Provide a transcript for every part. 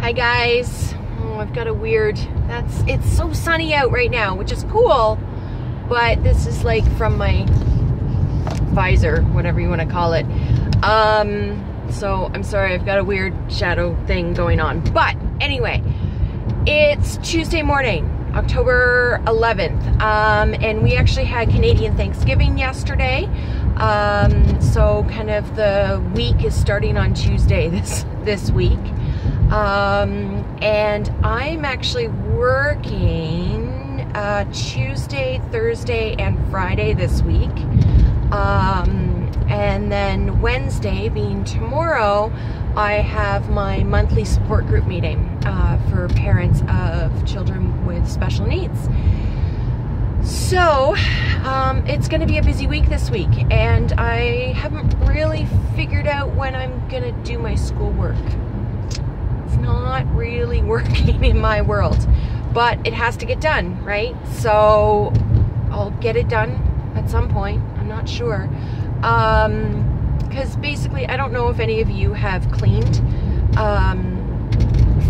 Hi guys. Oh, I've got a weird, it's so sunny out right now, which is cool, but this is like from my visor, whatever you want to call it. So I'm sorry, I've got a weird shadow thing going on. But anyway, it's Tuesday morning, October 11th, and we actually had Canadian Thanksgiving yesterday. So kind of the week is starting on Tuesday this week. And I'm actually working Tuesday, Thursday, and Friday this week. And then Wednesday, being tomorrow, I have my monthly support group meeting for parents of children with special needs. So it's going to be a busy week this week, and I haven't really figured out when I'm going to do my schoolwork. It's not really working in my world, but it has to get done, right? So I'll get it done at some point. I'm not sure. Because basically, I don't know if any of you have cleaned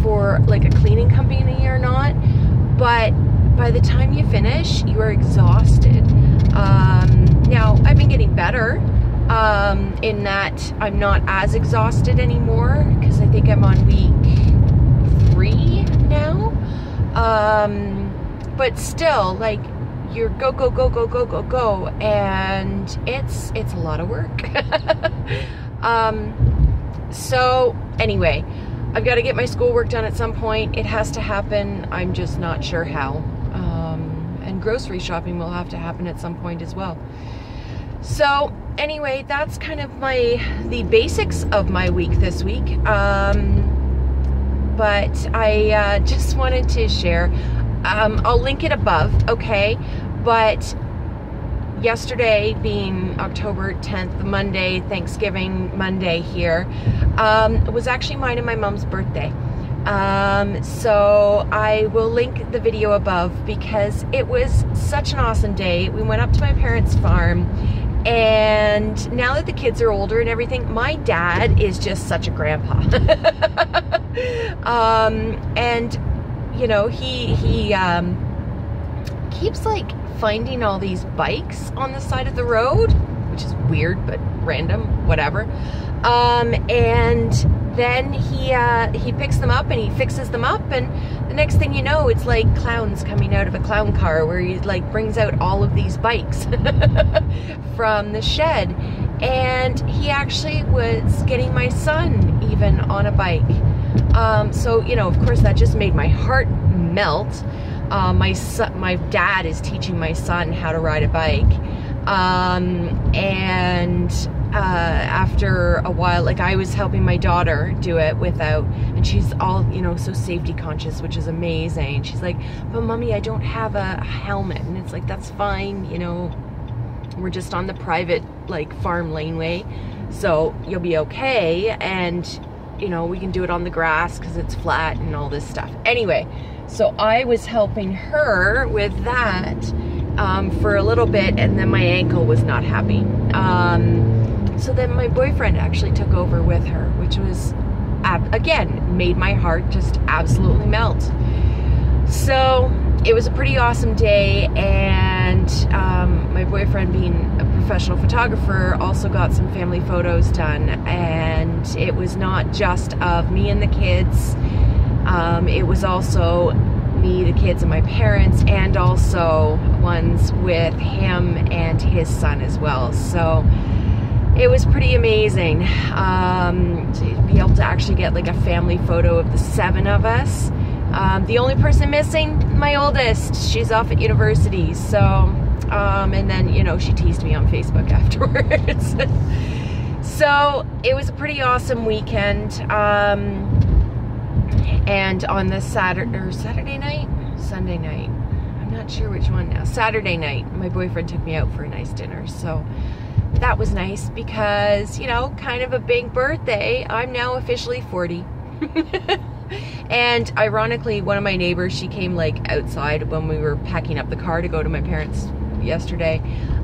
for like a cleaning company or not, but by the time you finish, you are exhausted. Now, I've been getting better in that I'm not as exhausted anymore, because I think I'm on week 3 now. But still, like, you're go, go, go, go, go, go, go, and it's a lot of work. So anyway, I've got to get my schoolwork done at some point. It has to happen. I'm just not sure how. And grocery shopping will have to happen at some point as well. So anyway, that's kind of the basics of my week this week. But I just wanted to share. I'll link it above, okay? But yesterday, being October 10th, Monday, Thanksgiving Monday here, was actually mine and my mom's birthday. So I will link the video above because it was such an awesome day. We went up to my parents' farm, and now that the kids are older and everything, my dad is just such a grandpa. And you know, he keeps like finding all these bikes on the side of the road, which is weird but random, whatever. And then he picks them up and he fixes them up, and the next thing you know, it's like clowns coming out of a clown car, where he like brings out all of these bikes from the shed. And he actually was getting my son even on a bike. So, you know, of course, that just made my heart melt. My dad is teaching my son how to ride a bike. And after a while, like, I was helping my daughter do it without, and she's all, you know, so safety conscious, which is amazing. She's like, but mommy, I don't have a helmet. And it's like, that's fine, you know, we're just on the private, like, farm laneway, so you'll be okay. And, you know, we can do it on the grass because it's flat and all this stuff. Anyway, so I was helping her with that for a little bit, and then my ankle was not happy. So then my boyfriend actually took over with her, which was, again, made my heart just absolutely melt. So it was a pretty awesome day, and my boyfriend, being a professional photographer, also got some family photos done, and it was not just of me and the kids. It was also me, the kids, and my parents, and also ones with him and his son as well. So it was pretty amazing to be able to actually get like a family photo of the 7 of us. The only person missing, my oldest. She's off at university. So, and then, you know, she teased me on Facebook afterwards. So it was a pretty awesome weekend. And on the Sunday night? I'm not sure which one now. Saturday night, my boyfriend took me out for a nice dinner. So that was nice because, you know, kind of a big birthday. I'm now officially 40. And ironically, one of my neighbors, she came like outside when we were packing up the car to go to my parents yesterday.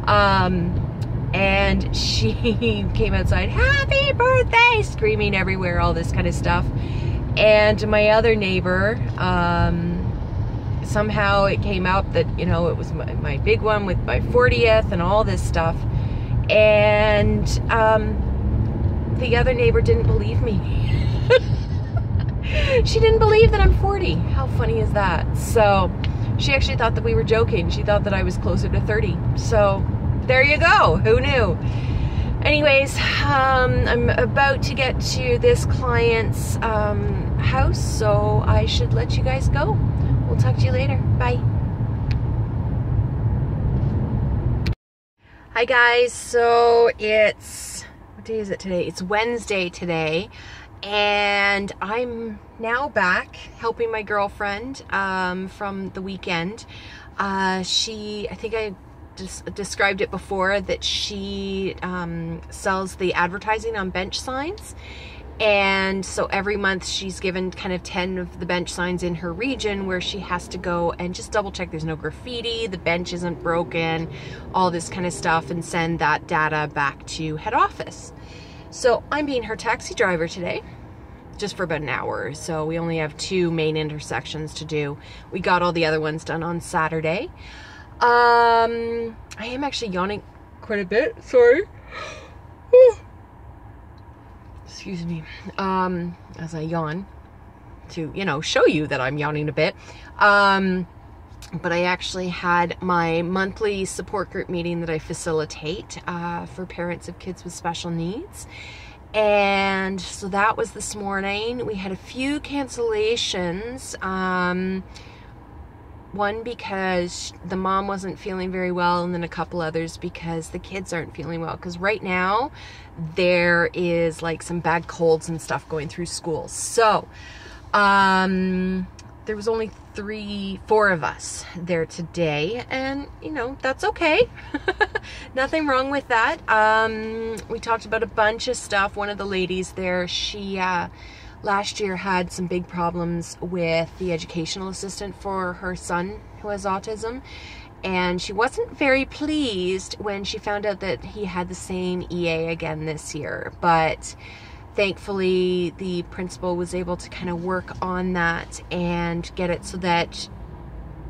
And she came outside, happy birthday, screaming everywhere, all this kind of stuff. And my other neighbor, somehow it came up that, you know, it was my big one with my 40th and all this stuff. And the other neighbor didn't believe me. She didn't believe that I'm 40. How funny is that? So she actually thought that we were joking. She thought that I was closer to 30. So there you go. Who knew? Anyways, I'm about to get to this client's house, so I should let you guys go. We'll talk to you later. Bye. Hi guys, so it's, what day is it today? It's Wednesday today, and I'm now back helping my girlfriend from the weekend. I think I just described it before, that she sells the advertising on bench signs. And so every month she's given kind of 10 of the bench signs in her region where she has to go and just double check there's no graffiti, the bench isn't broken, all this kind of stuff, and send that data back to head office. So I'm being her taxi driver today, just for about an hour. So we only have 2 main intersections to do. We got all the other ones done on Saturday. I am actually yawning quite a bit, sorry. Excuse me, as I yawn to, you know, show you that I'm yawning a bit. But I actually had my monthly support group meeting that I facilitate for parents of kids with special needs. And so that was this morning. We had a few cancellations. One because the mom wasn't feeling very well, and then a couple others because the kids aren't feeling well. Because right now there is like some bad colds and stuff going through schools. So there was only 4 of us there today, and you know, that's okay. Nothing wrong with that. We talked about a bunch of stuff. One of the ladies there, she last year had some big problems with the educational assistant for her son who has autism, and she wasn't very pleased when she found out that he had the same EA again this year. But thankfully the principal was able to kind of work on that and get it so that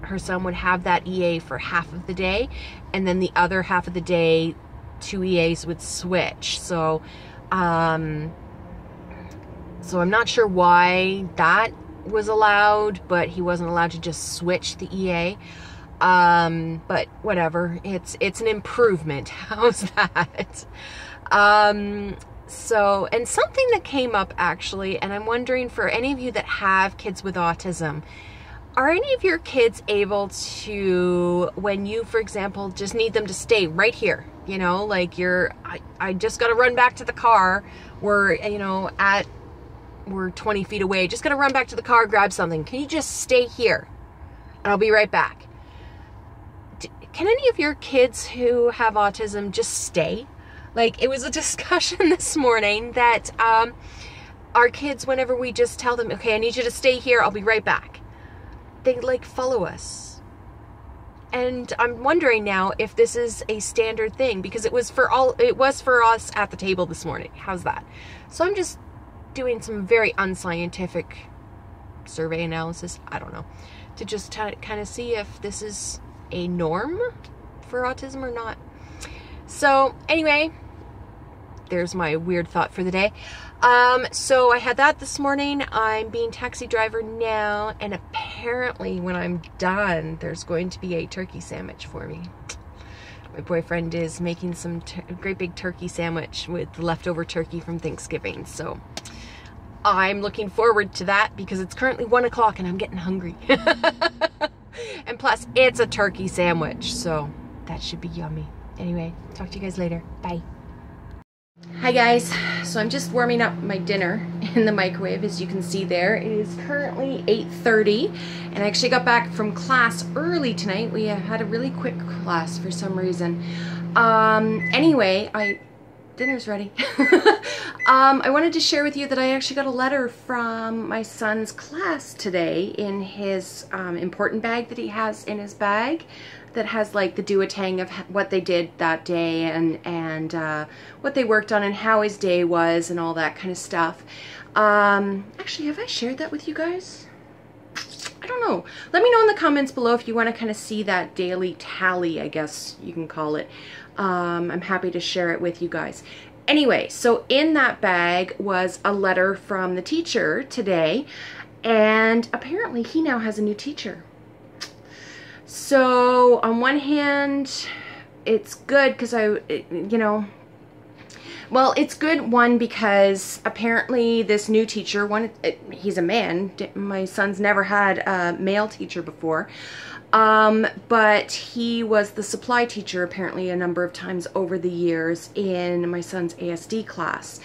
her son would have that EA for half of the day, and then the other half of the day 2 EAs would switch. So I'm not sure why that was allowed, but he wasn't allowed to just switch the EA. But whatever, it's an improvement. How's that? So, and something that came up actually, and I'm wondering for any of you that have kids with autism, are any of your kids able to, when you, for example, just need them to stay right here, you know, like I just got to run back to the car, we're 20 feet away, just gonna run back to the car, grab something. Can you just stay here? And I'll be right back. Can any of your kids who have autism just stay? Like, it was a discussion this morning that our kids, whenever we just tell them, okay, I need you to stay here, I'll be right back, they like follow us. And I'm wondering now if this is a standard thing, because it was for us at the table this morning. How's that? So I'm just doing some very unscientific survey analysis, I don't know, to just kind of see if this is a norm for autism or not. So anyway, there's my weird thought for the day. So I had that this morning. I'm being taxi driver now, and apparently when I'm done, there's going to be a turkey sandwich for me. My boyfriend is making some great big turkey sandwich with leftover turkey from Thanksgiving. So I'm looking forward to that because it's currently 1 o'clock and I'm getting hungry. And plus, it's a turkey sandwich, so that should be yummy. Anyway, talk to you guys later. Bye. Hi guys, so I'm just warming up my dinner in the microwave, as you can see there. It is currently 8:30, and I actually got back from class early tonight. We had a really quick class for some reason. Anyway, dinner's ready. I wanted to share with you that I actually got a letter from my son's class today in his important bag that he has in his bag. that has like the do-a-tang of what they did that day and what they worked on and how his day was and all that kind of stuff. Actually, have I shared that with you guys? I don't know. Let me know in the comments below if you want to kind of see that daily tally, I guess you can call it. I'm happy to share it with you guys. Anyway, so in that bag was a letter from the teacher today, and apparently he now has a new teacher. So on one hand, it's good because well, it's good, one, because apparently this new teacher, he's a man. My son's never had a male teacher before. But he was the supply teacher apparently a number of times over the years in my son's ASD class.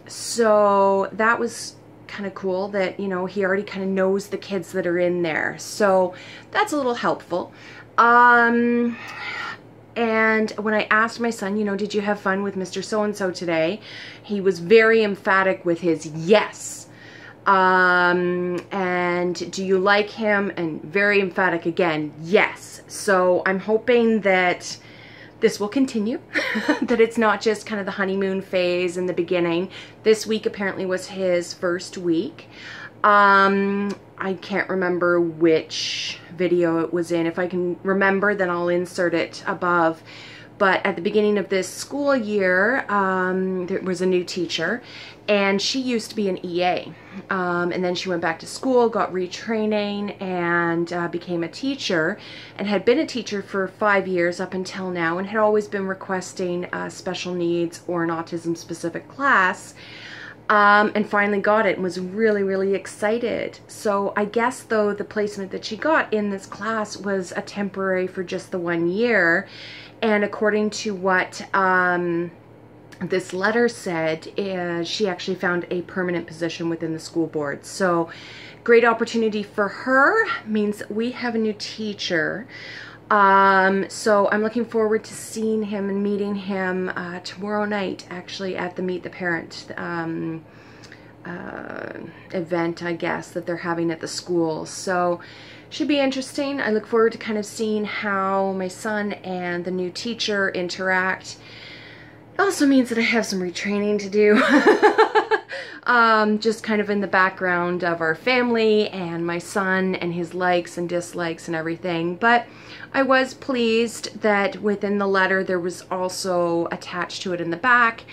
So that was kind of cool that, you know, he already kind of knows the kids that are in there. So that's a little helpful. And when I asked my son, you know, did you have fun with Mr. So-and-so today? He was very emphatic with his yes. And do you like him? And very emphatic again, yes. So I'm hoping that this will continue, that it's not just kind of the honeymoon phase in the beginning. This week apparently was his first week. I can't remember which video it was in. If I can remember, then I'll insert it above. But at the beginning of this school year, there was a new teacher, and she used to be an EA. And then she went back to school, got retraining, and became a teacher, and had been a teacher for 5 years up until now, and had always been requesting special needs or an autism-specific class. And finally got it and was really, really excited. So I guess, though, the placement that she got in this class was a temporary for just the 1 year. And according to what this letter said, she actually found a permanent position within the school board. So great opportunity for her, means we have a new teacher. So I'm looking forward to seeing him and meeting him tomorrow night, actually, at the Meet the Parent event, I guess, that they're having at the school. So should be interesting. I look forward to kind of seeing how my son and the new teacher interact. It also means that I have some retraining to do. Just kind of in the background of our family and my son and his likes and dislikes and everything. But I was pleased that within the letter there was also attached to it in the back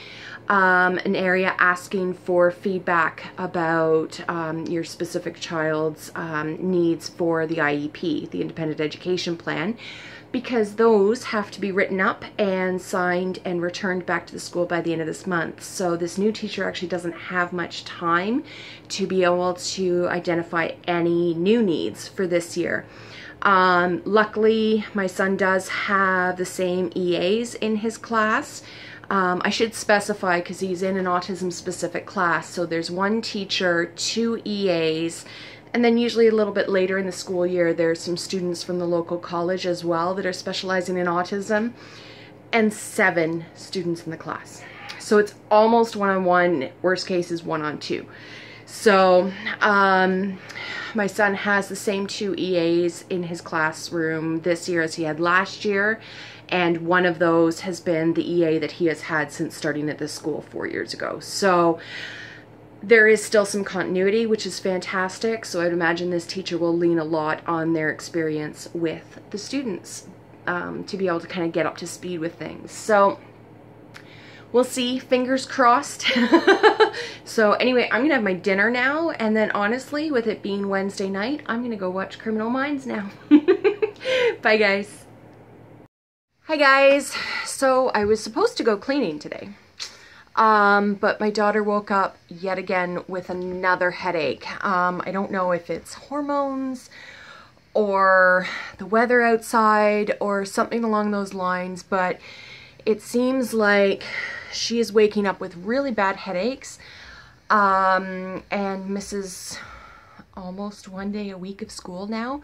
an area asking for feedback about your specific child's needs for the IEP, the Independent Education Plan, because those have to be written up and signed and returned back to the school by the end of this month. So this new teacher actually doesn't have much time to be able to identify any new needs for this year. Luckily, my son does have the same EAs in his class. I should specify because he's in an autism-specific class. So there's one teacher, 2 EAs, and then usually a little bit later in the school year, there's some students from the local college as well that are specializing in autism, and 7 students in the class. So it's almost one-on-one, worst case is 1-on-2. So my son has the same 2 EAs in his classroom this year as he had last year, and one of those has been the EA that he has had since starting at this school 4 years ago. So there is still some continuity, which is fantastic. So I'd imagine this teacher will lean a lot on their experience with the students to be able to kind of get up to speed with things. So we'll see, fingers crossed. So anyway, I'm gonna have my dinner now, and then honestly, with it being Wednesday night, I'm gonna go watch Criminal Minds now. Bye guys. Hi guys. So I was supposed to go cleaning today. But my daughter woke up yet again with another headache. I don't know if it's hormones or the weather outside or something along those lines, but it seems like she is waking up with really bad headaches, and misses almost 1 day a week of school now.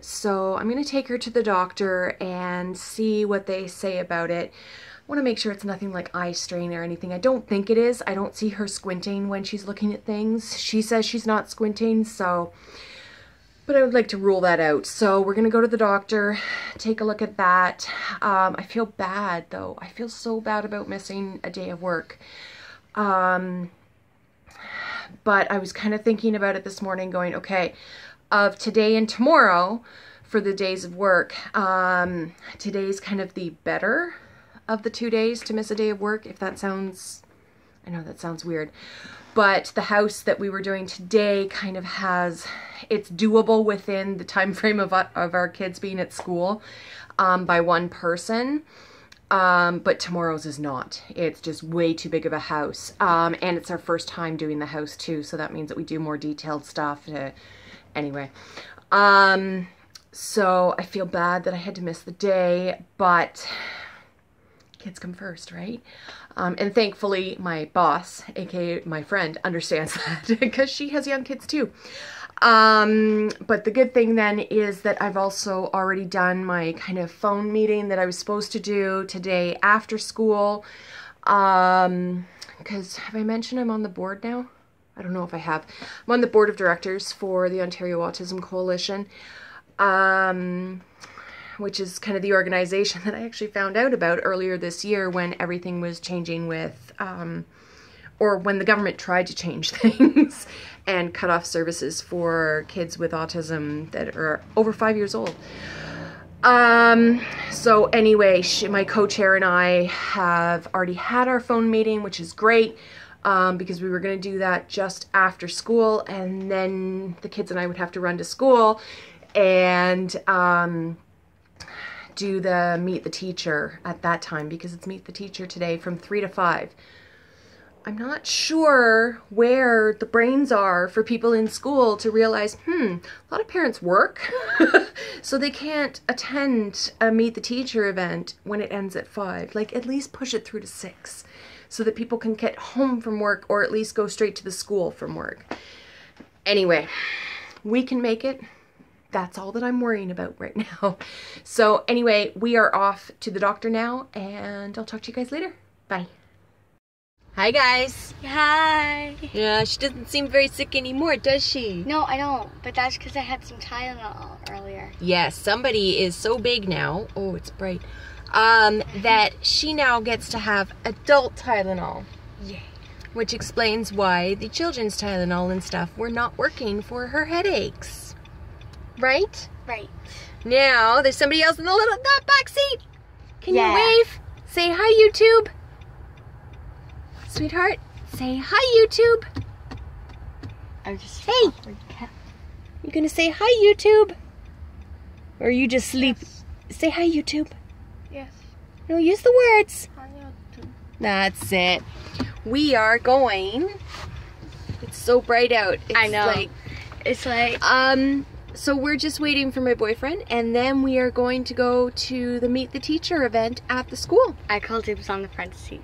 So I'm going to take her to the doctor and see what they say about it. I want to make sure it's nothing like eye strain or anything. I don't think it is. I don't see her squinting when she's looking at things. She says she's not squinting, so... but I would like to rule that out. So we're gonna go to the doctor, take a look at that. I feel bad though. I feel so bad about missing a day of work. But I was kind of thinking about it this morning going, okay, of today and tomorrow for the days of work, today's kind of the better of the 2 days to miss a day of work, if that sounds, I know that sounds weird, but the house that we were doing today kind of has, it's doable within the time frame of our kids being at school by one person. But tomorrow's is not. It's just way too big of a house. And it's our first time doing the house too, so that means that we do more detailed stuff. Anyway. So I feel bad that I had to miss the day, but kids come first, right? And thankfully my boss, aka my friend, understands that because she has young kids too. But the good thing then is that I've also already done my kind of phone meeting that I was supposed to do today after school. Because have I mentioned I'm on the board now? I don't know if I have. I'm on the board of directors for the Ontario Autism Coalition, which is kind of the organization that I actually found out about earlier this year when everything was changing with, or when the government tried to change things and cut off services for kids with autism that are over 5 years old. So anyway, my co-chair and I have already had our phone meeting, which is great, because we were going to do that just after school, and then the kids and I would have to run to school and do the meet the teacher at that time, because it's meet the teacher today from 3 to 5. I'm not sure where the brains are for people in school to realize, a lot of parents work, so they can't attend a meet the teacher event when it ends at 5. Like, at least push it through to 6 so that people can get home from work, or at least go straight to the school from work. Anyway, we can make it. That's all that I'm worrying about right now. So anyway, we are off to the doctor now, and I'll talk to you guys later. Bye. Hi guys. Hi. Yeah, she doesn't seem very sick anymore, does she? No, I don't. But that's because I had some Tylenol earlier. Yes, somebody is so big now. Oh, it's bright. That she now gets to have adult Tylenol. Yay. Which explains why the children's Tylenol and stuff were not working for her headaches. Right? Right. Now, there's somebody else in the that back seat. Can you wave? Say hi, YouTube. Sweetheart, say hi, YouTube. I'm just... Hey! You gonna say hi, YouTube? Or you just sleep? Yes. Say hi, YouTube. Yes. No, use the words. Hi, YouTube. That's it. We are going. It's so bright out. I know. It's like... So we're just waiting for my boyfriend, and then we are going to go to the Meet the Teacher event at the school. I called dibs on the front seat.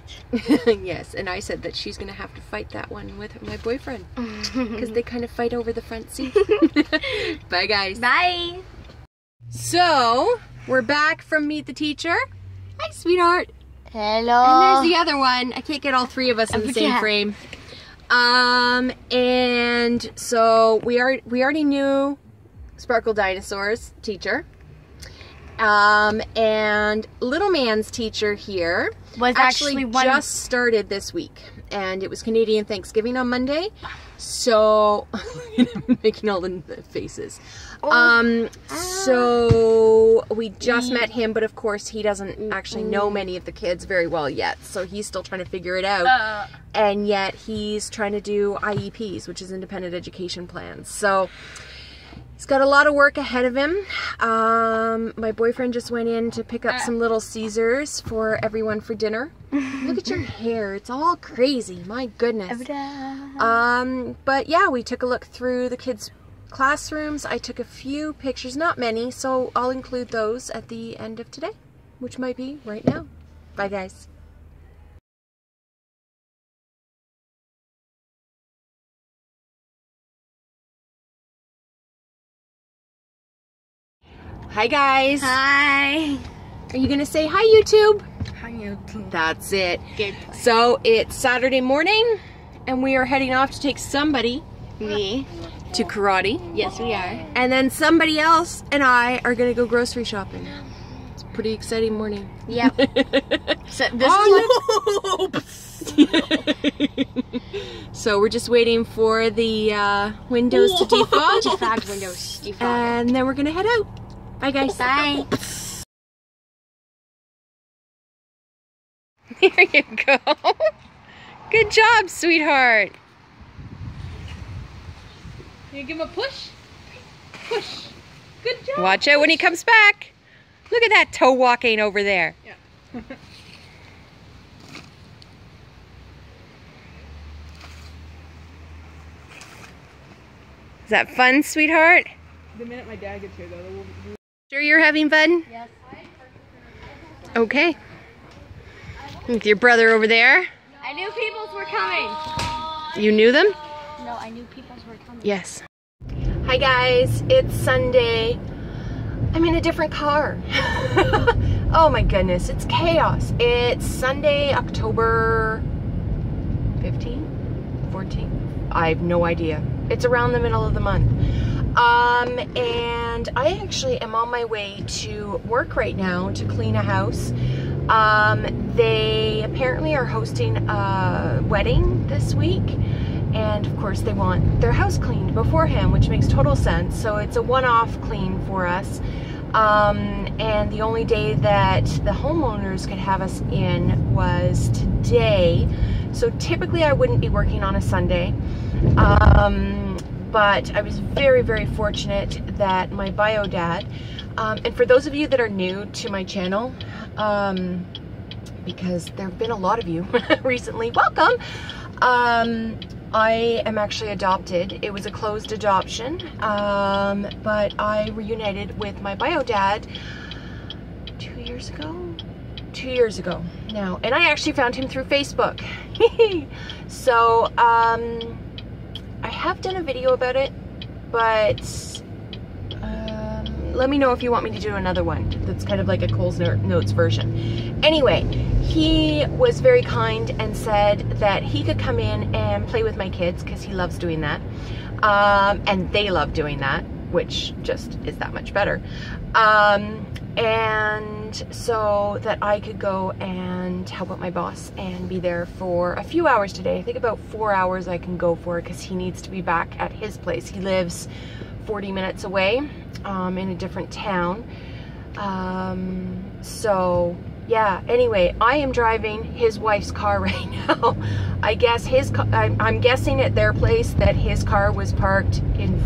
Yes, and I said that she's going to have to fight that one with my boyfriend, because they kind of fight over the front seat. Bye, guys. Bye. So, we're back from Meet the Teacher. Hi, sweetheart. Hello. And there's the other one. I can't get all three of us in the same frame. And so we already knew Sparkle Dinosaur's teacher, and Little Man's teacher here was actually just started this week, and it was Canadian Thanksgiving on Monday, so making all the faces. So we just met him, but of course he doesn't actually know many of the kids very well yet, so he's still trying to figure it out, and yet he's trying to do IEPs, which is independent education plans. So he's got a lot of work ahead of him. My boyfriend just went in to pick up some Little Caesars for everyone for dinner. Look at your hair. It's all crazy. My goodness. But yeah, we took a look through the kids' classrooms. I took a few pictures, not many, so I'll include those at the end of today, which might be right now. Bye, guys. Hi guys. Hi. Are you gonna say hi, YouTube? Hi, YouTube. That's it. Good. So it's Saturday morning, and we are heading off to take somebody Me. to karate. Yes, we are. And then somebody else and I are gonna go grocery shopping. It's a pretty exciting morning. Yep. So this is So we're just waiting for the windows to defog. defog windows. Defog. And then we're gonna head out. Bye guys. Bye. There you go. Good job, sweetheart. Can you give him a push? Push. Good job. Watch out when he comes back. Look at that toe walking over there. Yeah. Is that fun, sweetheart? The minute my dad gets here, though, we'll Sure you're having fun? Yes. Okay. With your brother over there. I knew peoples were coming. You knew them? No, I knew peoples were coming. Yes. Hi guys, it's Sunday. I'm in a different car. Oh my goodness, it's chaos. It's Sunday, October 15th, 14th. I have no idea. It's around the middle of the month. And I actually am on my way to work right now to clean a house. They apparently are hosting a wedding this week. And of course they want their house cleaned beforehand, which makes total sense. So it's a one-off clean for us. And the only day that the homeowners could have us in was today. So typically I wouldn't be working on a Sunday. But I was very, very fortunate that my bio dad, and for those of you that are new to my channel, because there have been a lot of you recently, welcome. I am actually adopted. It was a closed adoption, but I reunited with my bio dad 2 years ago? 2 years ago now, and I actually found him through Facebook. So, I have done a video about it, but let me know if you want me to do another one that's kind of like a Cole's Notes version. Anyway, he was very kind and said that he could come in and play with my kids because he loves doing that. And they love doing that, which just is that much better. And so that I could go and help out my boss and be there for a few hours today. I think about 4 hours I can go for because he needs to be back at his place. He lives 40 minutes away in a different town. So yeah, anyway, I am driving his wife's car right now. I guess I'm guessing at their place that his car was parked in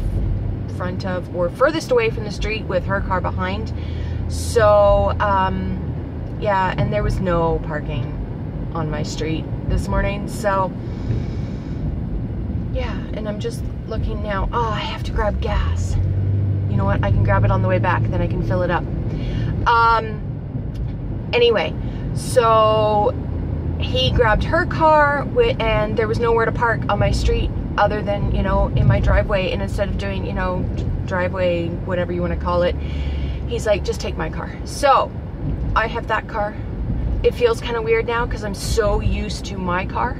front of or furthest away from the street with her car behind. So, yeah, and there was no parking on my street this morning, so, yeah, and I'm just looking now. Oh, I have to grab gas. You know what? I can grab it on the way back, then I can fill it up. Anyway, so he grabbed her car, and there was nowhere to park on my street other than, you know, in my driveway, and instead of doing, you know, driveway, whatever you want to call it, he's like, just take my car. So I have that car. It feels kind of weird now because I'm so used to my car,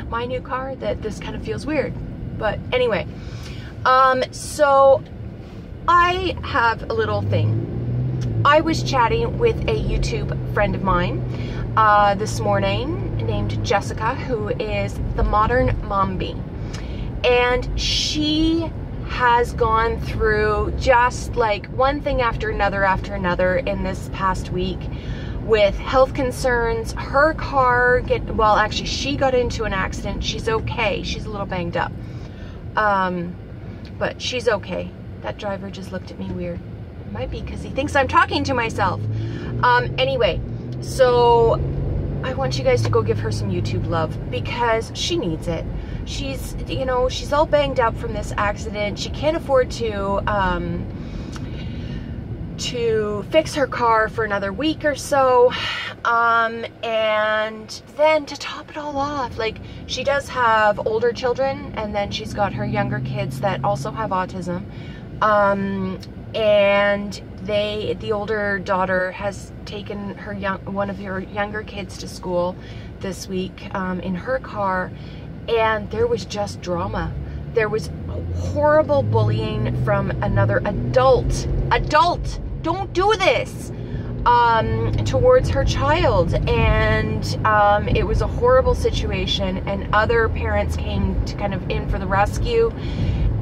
my new car, that this kind of feels weird. But anyway, so I have a little thing. I was chatting with a YouTube friend of mine this morning named Jessica, who is the Modern Mommy. And she has gone through just like one thing after another in this past week with health concerns. Her car well, actually she got into an accident. She's okay. She's a little banged up. But she's okay. That driver just looked at me weird. It might be because he thinks I'm talking to myself. Anyway, so I want you guys to go give her some YouTube love because she needs it. She's, you know, she's all banged up from this accident. She can't afford to fix her car for another week or so. And then to top it all off, like, she does have older children, and then she's got her younger kids that also have autism. And the older daughter has taken her one of her younger kids to school this week in her car. And there was just drama. there was horrible bullying from another adult, don't do this, towards her child. And it was a horrible situation, and other parents came to kind of in for the rescue,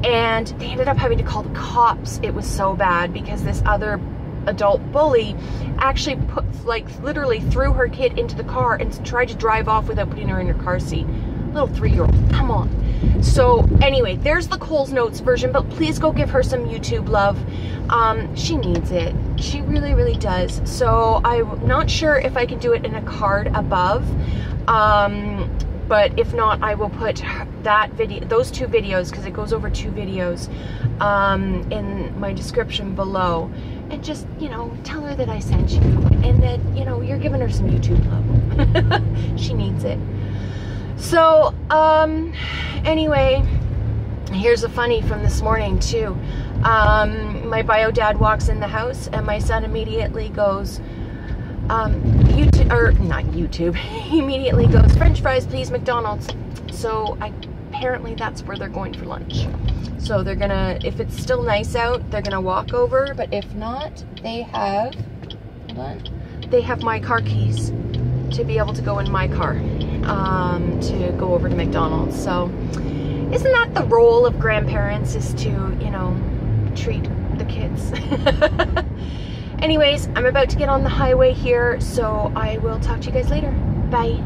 and they ended up having to call the cops. It was so bad because this other adult bully actually put, like, literally threw her kid into the car and tried to drive off without putting her in her car seat. Little 3-year-old, come on. So anyway, there's the Coles Notes version, but please go give her some YouTube love. She needs it. She really, really does. So I'm not sure if I can do it in a card above, but if not, I will put that video, those 2 videos, because it goes over 2 videos, in my description below. And just, you know, tell her that I sent you, and that, you know, you're giving her some YouTube love. She needs it. So, anyway, here's a funny from this morning too. My bio dad walks in the house, and my son immediately goes, YouTube, or not YouTube, he immediately goes, French fries please, McDonald's. So apparently that's where they're going for lunch. So they're gonna, if it's still nice out, they're gonna walk over, but if not, they have, hold on, they have my car keys to be able to go in my car, to go over to McDonald's. So isn't that the role of grandparents, is to, you know, treat the kids? Anyways, I'm about to get on the highway here, so I will talk to you guys later. Bye.